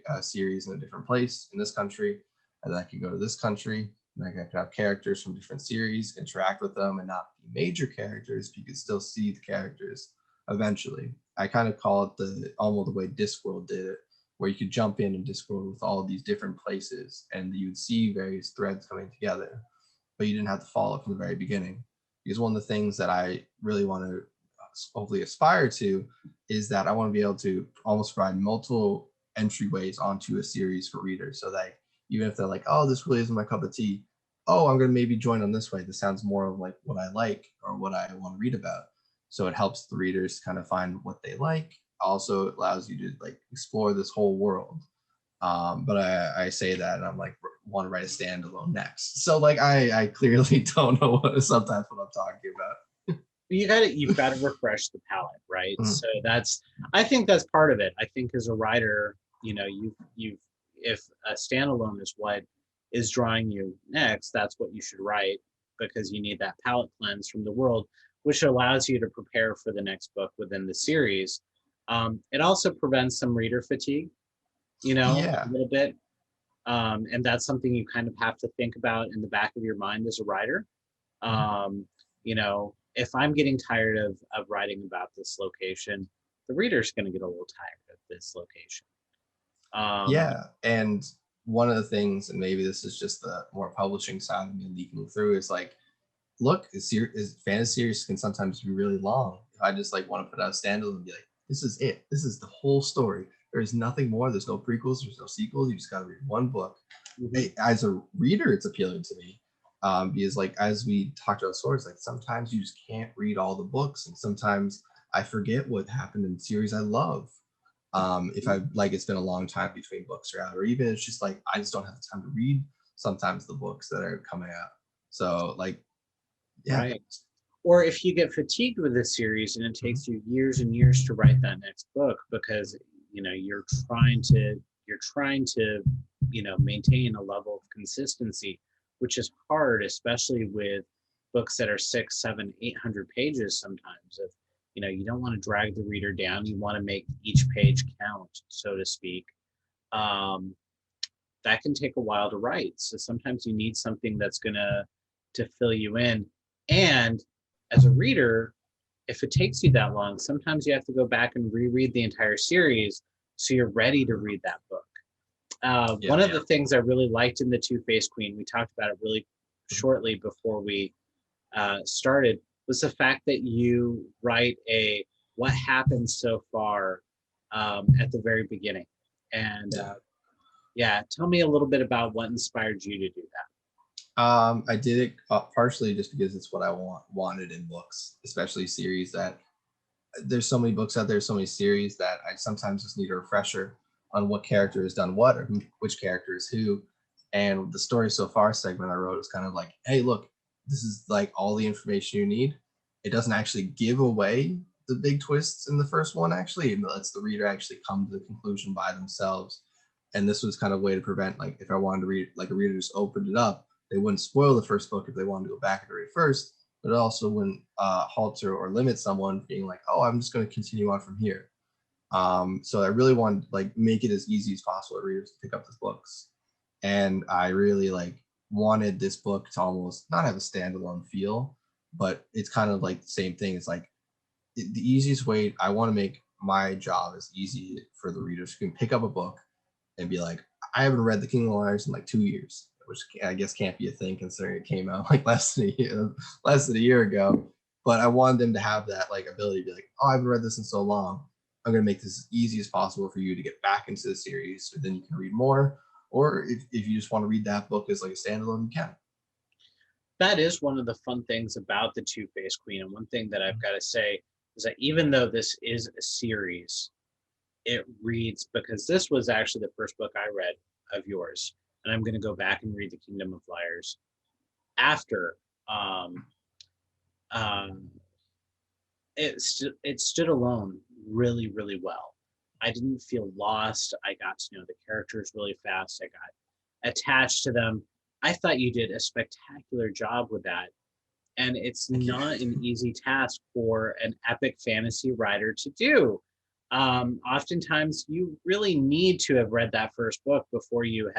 a series in a different place in this country, and then I could go to this country, and I could have characters from different series, interact with them, and not be major characters, but you could still see the characters eventually. I kind of call it the almost the way Discworld did it, where you could jump in Discworld with all of these different places, and you'd see various threads coming together, but you didn't have to follow it from the very beginning. Because one of the things that I really want to hopefully aspire to is that I want to be able to almost provide multiple entryways onto a series for readers, so that even if they're like, oh, this really isn't my cup of tea, oh, I'm going to maybe join on this way. This sounds more of like what I like or what I want to read about. So it helps the readers kind of find what they like. Also, it allows you to like explore this whole world. But I say that and I'm like, want to write a standalone next. So like I clearly don't know sometimes what I'm talking about. You've got to refresh the palette, right? Mm-hmm. So I think that's part of it. I think as a writer, you've if a standalone is what is drawing you next, that's what you should write, because you need that palette cleanse from the world, which allows you to prepare for the next book within the series. It also prevents some reader fatigue, a little bit. And that's something you kind of have to think about in the back of your mind as a writer. If I'm getting tired of writing about this location, the reader's going to get a little tired of this location. And one of the things, and maybe this is just the more publishing side of me leaking through, is like, look, fantasy series can sometimes be really long. If I just like want to put out a standalone and be like, this is it. This is the whole story. There's nothing more. There's no prequels. There's no sequels. You just got to read one book. Mm-hmm. As a reader, it's appealing to me. Because like, as we talked about stories, like sometimes you just can't read all the books. And sometimes I forget what happened in the series I love. If I like, it's been a long time between books are out, or even it's just like, I just don't have the time to read sometimes the books that are coming out. So like, yeah. Right. Or if you get fatigued with this series and it takes you years and years to write that next book, because you're trying to maintain a level of consistency, which is hard, especially with books that are 600, 700, 800 pages sometimes. If you don't want to drag the reader down, you want to make each page count, so to speak. That can take a while to write. So sometimes you need something that's gonna to fill you in. And as a reader, if it takes you that long, sometimes you have to go back and reread the entire series so you're ready to read that book. One of the things I really liked in The Two-Faced Queen, we talked about it really shortly before we started, was the fact that you write a what happened so far at the very beginning. And tell me a little bit about what inspired you to do that. I did it partially just because it's what I wanted in books, especially series that there's so many books out there, so many series that I sometimes just need a refresher on what character has done what, or which character is who. And the story so far segment I wrote is kind of like, hey, look, this is like all the information you need. It doesn't actually give away the big twists in the first one, actually. It lets the reader actually come to the conclusion by themselves. And this was kind of a way to prevent, like, if I wanted to read, like a reader just opened it up, they wouldn't spoil the first book if they wanted to go back and read it first, but it also wouldn't halter or limit someone being like, oh, I'm just going to continue on from here. So I really wanted to like make it as easy as possible for readers to pick up these books. And I really like wanted this book to almost not have a standalone feel, but it's kind of like the same thing. It's like the easiest way. I want to make my job as easy for the readers who can pick up a book and be like, I haven't read The King of Liars in like 2 years, which I guess can't be a thing considering it came out like less than a year ago. But I wanted them to have that like ability to be like, oh, I haven't read this in so long. I'm going to make this as easy as possible for you to get back into the series, so then you can read more. Or if you just want to read that book as like a standalone, you can. That is one of the fun things about The Two-Faced Queen. And one thing that I've got to say is that even though this is a series, it reads, because this was actually the first book I read of yours, and I'm going to go back and read The Kingdom of Liars after it stood alone really, really well. I didn't feel lost. I got to know the characters really fast. I got attached to them. I thought you did a spectacular job with that. And it's Thank you. not an easy task for an epic fantasy writer to do. Oftentimes, you really need to have read that first book before you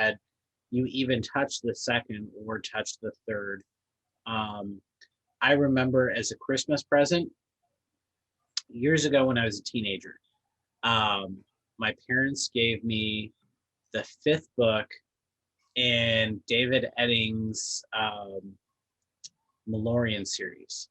even touched the second or touched the third. Um, I remember as a Christmas present years ago when I was a teenager, um, my parents gave me the fifth book in David Eddings' Malorian series.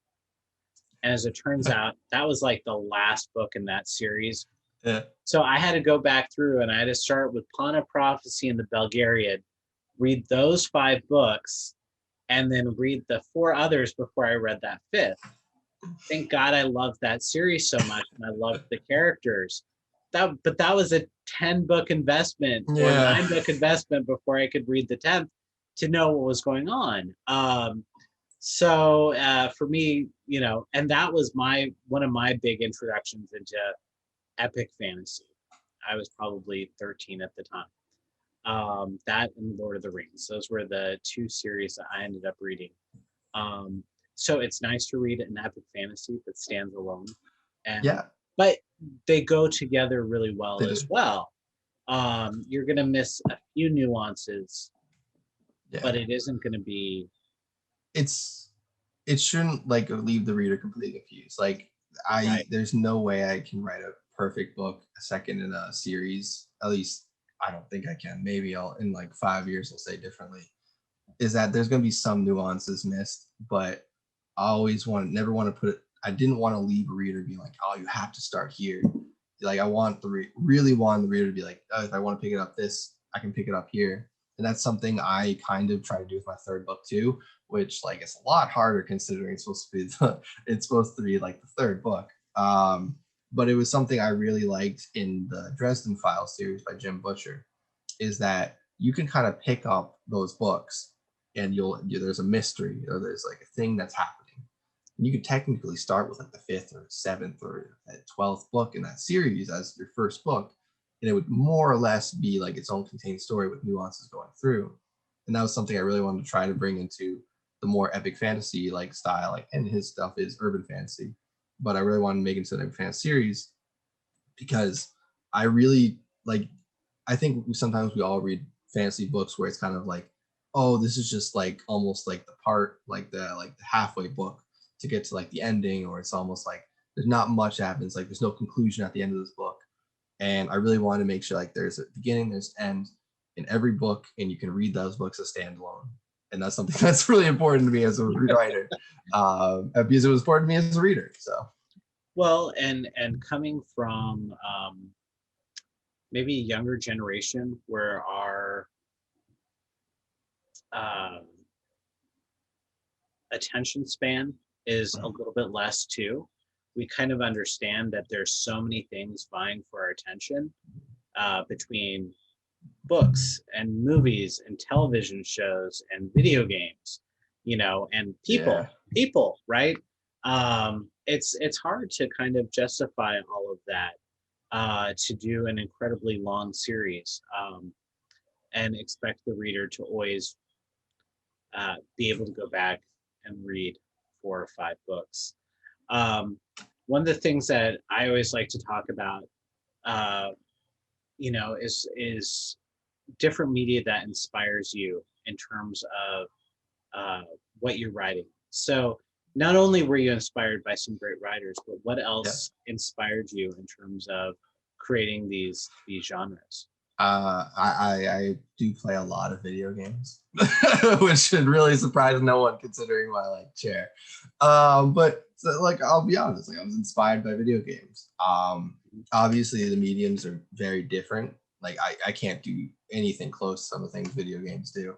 And as it turns out, that was like the last book in that series. Yeah. So I had to go back through and I had to start with Pawn of Prophecy and the Belgariad, read those 5 books, and then read the 4 others before I read that fifth. Thank God I loved that series so much and I loved the characters. But that was a 10-book investment or Yeah. 9-book investment before I could read the 10th to know what was going on. So for me, and that was one of my big introductions into epic fantasy. I was probably 13 at the time. That and Lord of the Rings. Those were the 2 series that I ended up reading. So it's nice to read an epic fantasy that stands alone. Yeah. But they go together really well They as do. well. You're going to miss a few nuances, Yeah. but it isn't going to be. It shouldn't like leave the reader completely confused. Like Right. there's no way I can write a perfect book, a second in a series. At least I don't think I can. Maybe I'll in like 5 years I'll say differently. Is that there's going to be some nuances missed, but I never want to put it. I didn't want to leave a reader being like, oh, you have to start here. Like I want really want the reader to be like, oh, if I want to pick it up I can pick it up here. And that's something I kind of try to do with my third book too, which like it's a lot harder considering it's supposed to be like the third book. But it was something I really liked in the Dresden Files series by Jim Butcher, is that you can kind of pick up those books and there's a mystery or there's like a thing that's happening. And you could technically start with like the 5th or 7th or 12th book in that series as your first book, and it would more or less be like its own contained story with nuances going through. And that was something I really wanted to try to bring into the more epic fantasy like style. Like, and his stuff is urban fantasy, but I really wanted to make it into an epic fantasy series because I really like. I think sometimes we all read fantasy books where it's kind of like, oh, this is just like almost like the part like the halfway book to get to like the ending, or it's almost like there's not much happens, like there's no conclusion at the end of this book. And I really want to make sure like there's a beginning, there's end in every book, and you can read those books as standalone. And that's something that's really important to me as a writer, because it was important to me as a reader. So Well, and coming from maybe a younger generation where our um, attention span is a little bit less too, we kind of understand that there's so many things vying for our attention between books and movies and television shows and video games, and yeah, right? It's hard to kind of justify all of that to do an incredibly long series and expect the reader to always be able to go back and read 4 or 5 books. One of the things that I always like to talk about, uh, is different media that inspires you in terms of what you're writing. So not only were you inspired by some great writers, but what yeah. else inspired you in terms of creating these genres? I do play a lot of video games, which should really surprise no one considering my like chair. But so, like I'll be honest, like I was inspired by video games. Obviously the mediums are very different. Like I can't do anything close to some of the things video games do.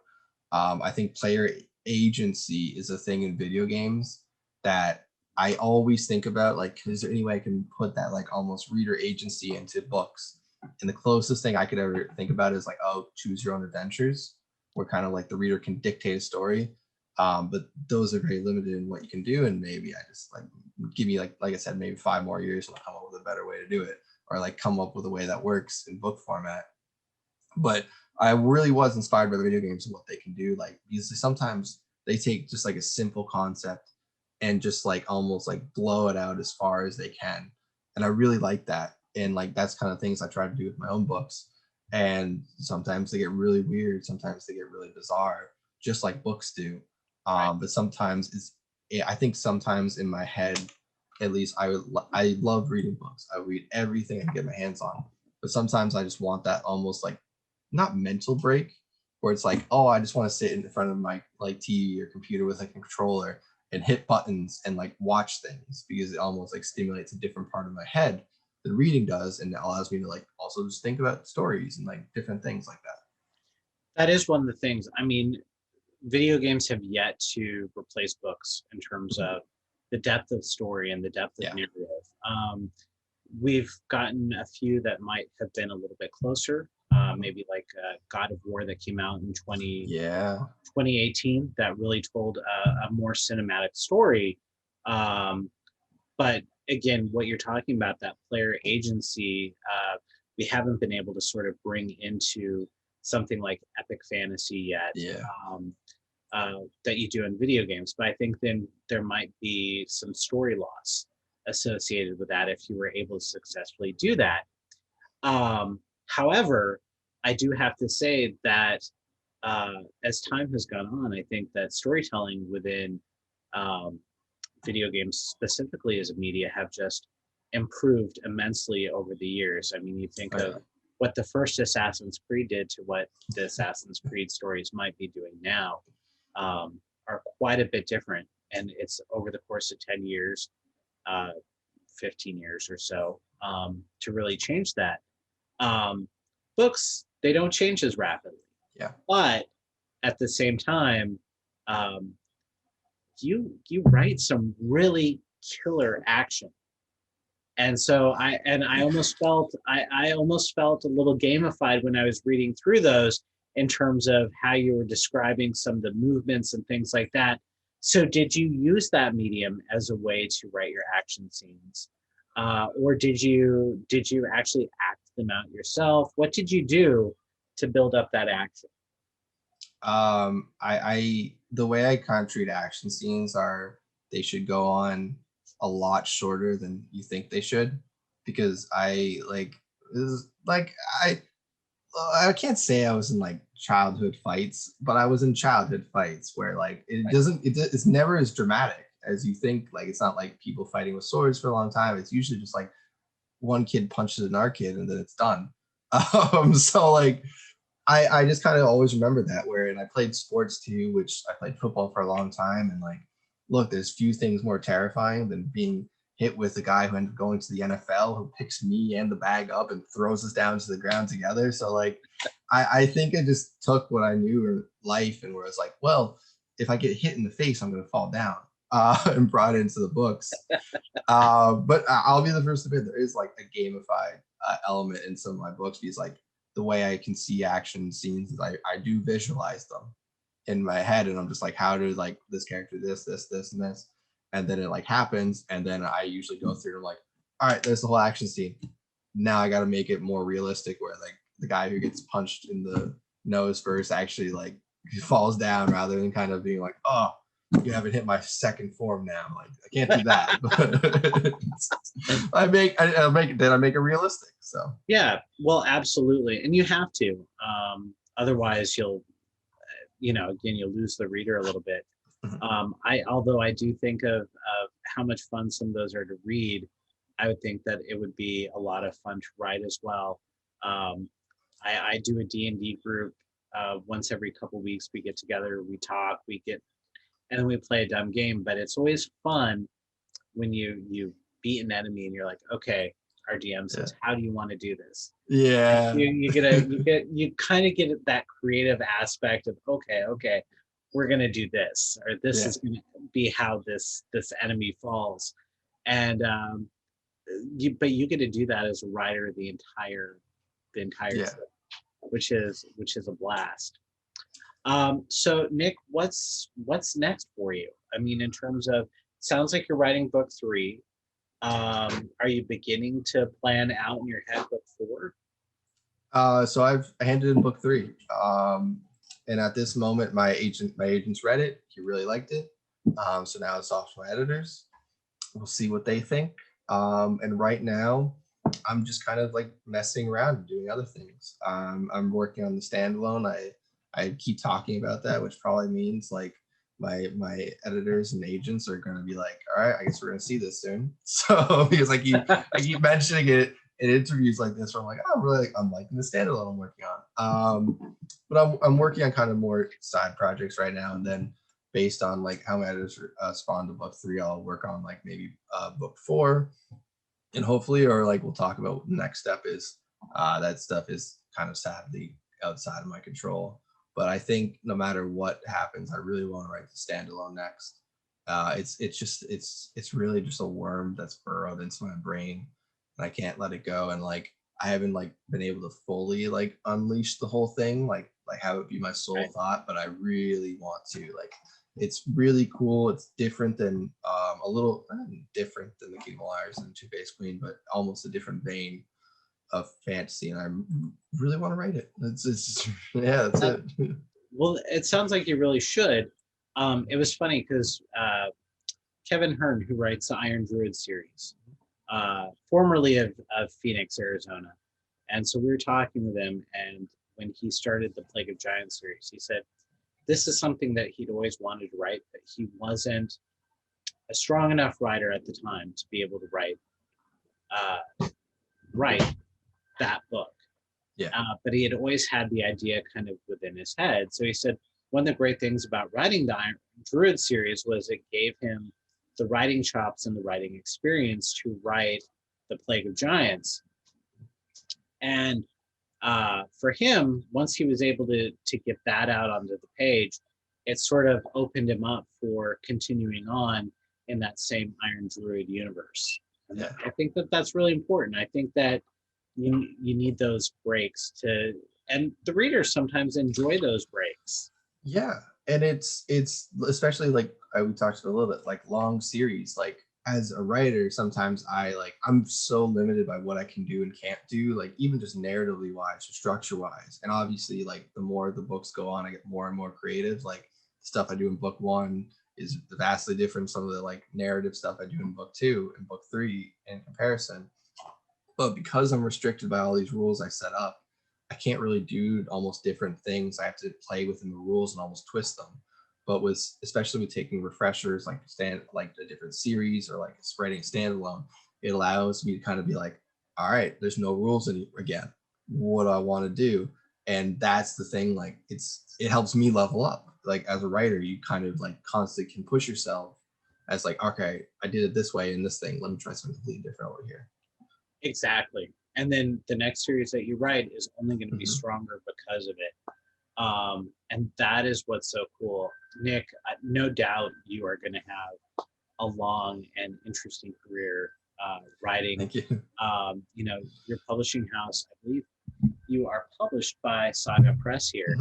I think player agency is a thing in video games that I always think about. Like, is there any way I can put that like almost reader agency into books? And the closest thing I could ever think about is like, oh, choose your own adventures, where kind of like the reader can dictate a story. But those are very limited in what you can do. And maybe I just like give me like I said, maybe 5 more years and I'll come up with a better way to do it. or like come up with a way that works in book format. But I really was inspired by the video games and what they can do. Like, because sometimes they take just like a simple concept and just like almost like blow it out as far as they can. And I really like that. And like that's kind of things I try to do with my own books. And sometimes they get really weird, sometimes they get really bizarre, just like books do. Right. But sometimes I think sometimes in my head, at least I love reading books. I read everything I can get my hands on. But sometimes I just want that almost like not mental break where it's like, oh, I just want to sit in front of my like TV or computer with like a controller and hit buttons and like watch things, because it almost like stimulates a different part of my head than reading does, and it allows me to like also just think about stories and like different things like that. That is one of the things. I mean, video games have yet to replace books in terms of the depth of story and the depth of Yeah. narrative. We've gotten a few that might have been a little bit closer, maybe like God of War that came out in 2018 that really told a more cinematic story. But again, what you're talking about, that player agency, we haven't been able to sort of bring into something like epic fantasy yet. Yeah. That you do in video games. But I think then there might be some story loss associated with that if you were able to successfully do that. However, I do have to say that as time has gone on, I think that storytelling within video games, specifically as a media, have just improved immensely over the years. I mean, you think of what the first Assassin's Creed did to what the Assassin's Creed stories might be doing now, are quite a bit different. And it's over the course of 10 years, 15 years or so, to really change that. Books, they don't change as rapidly. Yeah. But at the same time, you write some really killer action. And so I almost felt I almost felt a little gamified when I was reading through those in terms of how you were describing some of the movements and things like that. So did you use that medium as a way to write your action scenes? Or did you actually act them out yourself? What did you do to build up that action? I the way I kind of treat action scenes are they should go on a lot shorter than you think they should, because I like this is like I can't say I was in like childhood fights, but I was in childhood fights where like it's never as dramatic as you think. Like it's not like people fighting with swords for a long time. It's usually just like one kid punches another kid and then it's done. So like I just kind of always remember that, and I played sports too, which I played football for a long time. And like, look, there's few things more terrifying than being hit with a guy who ended up going to the NFL, who picks me and the bag up and throws us down to the ground together. So like, I think I just took what I knew in life and where it's like, well, if I get hit in the face, I'm going to fall down, and brought it into the books. But I'll be the first to admit there is like a gamified element in some of my books, because like the way I can see action scenes is I do visualize them in my head, and I'm just like, how do like this character this and this, and then it like happens, and then I usually go through and I'm like, all right, there's the whole action scene. Now I got to make it more realistic, where like the guy who gets punched in the nose first actually like falls down, rather than kind of being like, oh, you haven't hit my second form now. Like I can't do that. I make it realistic. So Yeah, well, absolutely, and you have to. Otherwise, you'll, again, you'll lose the reader a little bit. Although I do think of how much fun some of those are to read, I would think that it would be a lot of fun to write as well. I do a D&D group once every couple weeks. We get together, we talk, and then we play a dumb game. But it's always fun when you beat an enemy and you're like, okay, our DM says, how do you want to do this? Yeah. You kind of get that creative aspect of, okay, we're going to do this, or this is going to be how this enemy falls. And but you get to do that as a writer the entire trip, which is a blast. So Nick, what's next for you? I mean, in terms of, sounds like you're writing book 3. Are you beginning to plan out in your head book 4? So I've handed in book 3. And at this moment, my agent's read it. He really liked it. So now it's off to my editors. We'll see what they think. And right now, I'm just kind of like messing around and doing other things. I'm working on the standalone. I keep talking about that, which probably means like my editors and agents are going to be like, all right, I guess we're going to see this soon. So because I keep mentioning it in interviews like this, where I'm like, oh, I'm liking the standalone I'm working on. But I'm working on kind of more side projects right now, and then based on like how my editors respond to book 3, I'll work on like maybe book 4, and hopefully, or like we'll talk about what the next step is. That stuff is kind of sadly outside of my control. But I think no matter what happens, I really want to write the standalone next. It's really just a worm that's burrowed into my brain, and I can't let it go. And like I haven't like been able to fully like unleash the whole thing, like have it be my sole thought. But I really want to. Like it's really cool. It's different than a little different than the King of Liars and Two-Faced Queen, but almost a different vein of fantasy. And I really want to write it. It's yeah, that's it. Well, it sounds like you really should. It was funny because Kevin Hearn, who writes the Iron Druid series, formerly of Phoenix, Arizona. And so we were talking with him, and when he started the Plague of Giants series, he said this is something that he'd always wanted to write, but he wasn't a strong enough writer at the time to be able to write that book. Yeah. But he had always had the idea kind of within his head. So he said one of the great things about writing the Iron Druid series was it gave him the writing chops and the writing experience to write the Plague of Giants. And for him, once he was able to get that out onto the page, it sort of opened him up for continuing on in that same Iron Druid universe. And yeah. I think that that's really important. I think that you need those breaks to, and the readers sometimes enjoy those breaks. Yeah, and it's especially like we talked about a little bit, like long series. Like as a writer, sometimes I'm so limited by what I can do and can't do, like even just narratively wise or structure wise. And obviously, like the more the books go on, I get more and more creative. Like stuff I do in book 1 is vastly different from some of the like narrative stuff I do in book 2 and book 3 in comparison. But because I'm restricted by all these rules I set up, I can't really do almost different things. I have to play within the rules and almost twist them. But especially with taking refreshers, like a different series or like writing standalone, it allows me to kind of be like, all right, there's no rules again. What do I want to do? And that's the thing. Like it helps me level up. Like as a writer, you kind of like constantly can push yourself as like, okay, I did it this way in this thing. Let me try something completely different over here. Exactly. And then the next series that you write is only going to be stronger because of it. And that is what's so cool. Nick, no doubt you are going to have a long and interesting career writing. Thank you. Your publishing house, I believe you are published by Saga Press here,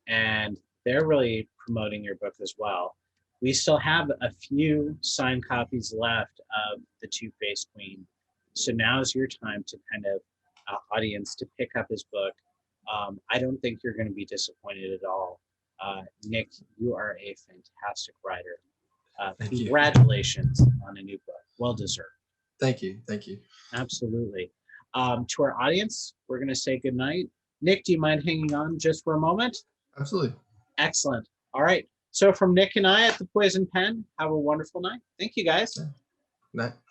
and they're really promoting your book as well. We still have a few signed copies left of The Two-Faced Queen. So now is your time to kind of audience to pick up his book. I don't think you're going to be disappointed at all. Nick, you are a fantastic writer. Congratulations on a new book. Well deserved. Thank you. Thank you. Absolutely. To our audience, we're going to say goodnight. Nick, do you mind hanging on just for a moment? Absolutely. Excellent. All right. So from Nick and I at the Poison Pen, have a wonderful night. Thank you, guys. Night.